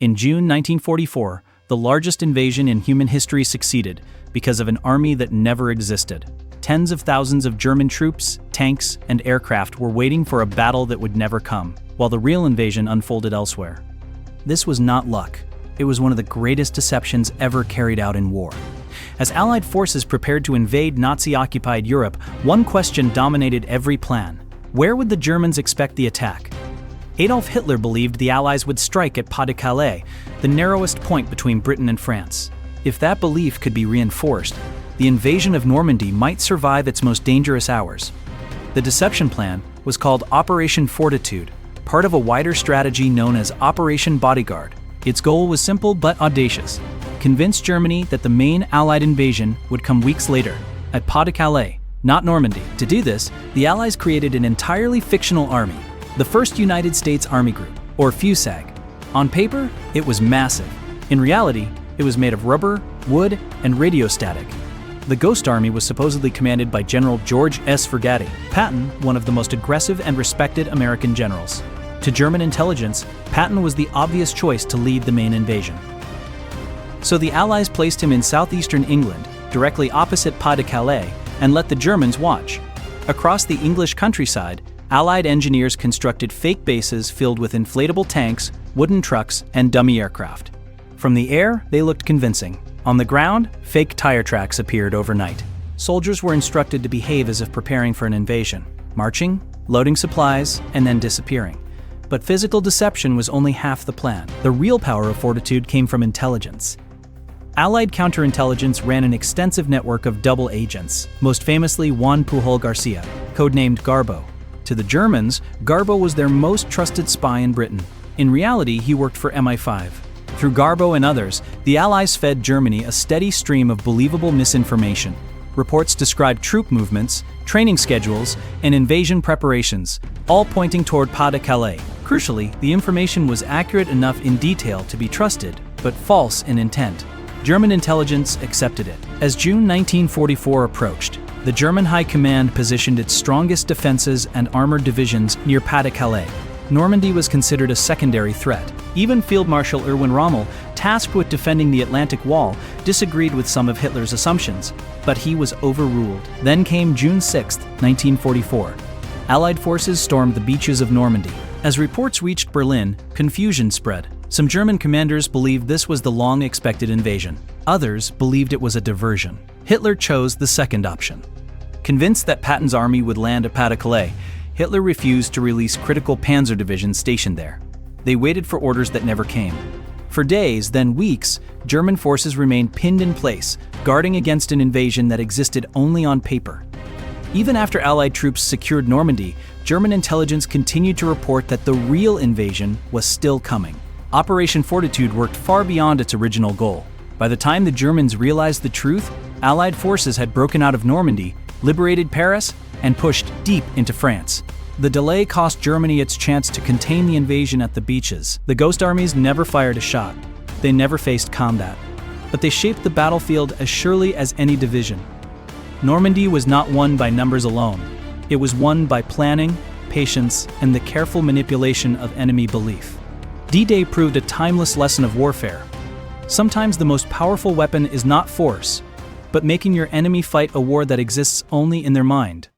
In June 1944, the largest invasion in human history succeeded because of an army that never existed. Tens of thousands of German troops, tanks, and aircraft were waiting for a battle that would never come, while the real invasion unfolded elsewhere. This was not luck. It was one of the greatest deceptions ever carried out in war. As Allied forces prepared to invade Nazi-occupied Europe, one question dominated every plan. Where would the Germans expect the attack? Adolf Hitler believed the Allies would strike at Pas-de-Calais, the narrowest point between Britain and France. If that belief could be reinforced, the invasion of Normandy might survive its most dangerous hours. The deception plan was called Operation Fortitude, part of a wider strategy known as Operation Bodyguard. Its goal was simple but audacious: convince Germany that the main Allied invasion would come weeks later, at Pas-de-Calais, not Normandy. To do this, the Allies created an entirely fictional army, the First United States Army Group, or FUSAG. On paper, it was massive. In reality, it was made of rubber, wood, and radiostatic. The Ghost Army was supposedly commanded by General George S. Patton, one of the most aggressive and respected American generals. To German intelligence, Patton was the obvious choice to lead the main invasion. So the Allies placed him in southeastern England, directly opposite Pas-de-Calais, and let the Germans watch. Across the English countryside, Allied engineers constructed fake bases filled with inflatable tanks, wooden trucks, and dummy aircraft. From the air, they looked convincing. On the ground, fake tire tracks appeared overnight. Soldiers were instructed to behave as if preparing for an invasion, marching, loading supplies, and then disappearing. But physical deception was only half the plan. The real power of fortitude came from intelligence. Allied counterintelligence ran an extensive network of double agents, most famously Juan Pujol García, codenamed Garbo. To the Germans, Garbo was their most trusted spy in Britain. In reality, he worked for MI5. Through Garbo and others, the Allies fed Germany a steady stream of believable misinformation. Reports described troop movements, training schedules, and invasion preparations, all pointing toward Pas-de-Calais. Crucially, the information was accurate enough in detail to be trusted, but false in intent. German intelligence accepted it. As June 1944 approached, the German High Command positioned its strongest defenses and armored divisions near Pas-de-Calais. Normandy was considered a secondary threat. Even Field Marshal Erwin Rommel, tasked with defending the Atlantic Wall, disagreed with some of Hitler's assumptions, but he was overruled. Then came June 6, 1944. Allied forces stormed the beaches of Normandy. As reports reached Berlin, confusion spread. Some German commanders believed this was the long-expected invasion. Others believed it was a diversion. Hitler chose the second option. Convinced that Patton's army would land at Pas-de-Calais, Hitler refused to release critical panzer divisions stationed there. They waited for orders that never came. For days, then weeks, German forces remained pinned in place, guarding against an invasion that existed only on paper. Even after Allied troops secured Normandy, German intelligence continued to report that the real invasion was still coming. Operation Fortitude worked far beyond its original goal. By the time the Germans realized the truth, Allied forces had broken out of Normandy, liberated Paris, and pushed deep into France. The delay cost Germany its chance to contain the invasion at the beaches. The Ghost armies never fired a shot. They never faced combat. But they shaped the battlefield as surely as any division. Normandy was not won by numbers alone. It was won by planning, patience, and the careful manipulation of enemy belief. D-Day proved a timeless lesson of warfare. Sometimes the most powerful weapon is not force, but making your enemy fight a war that exists only in their mind.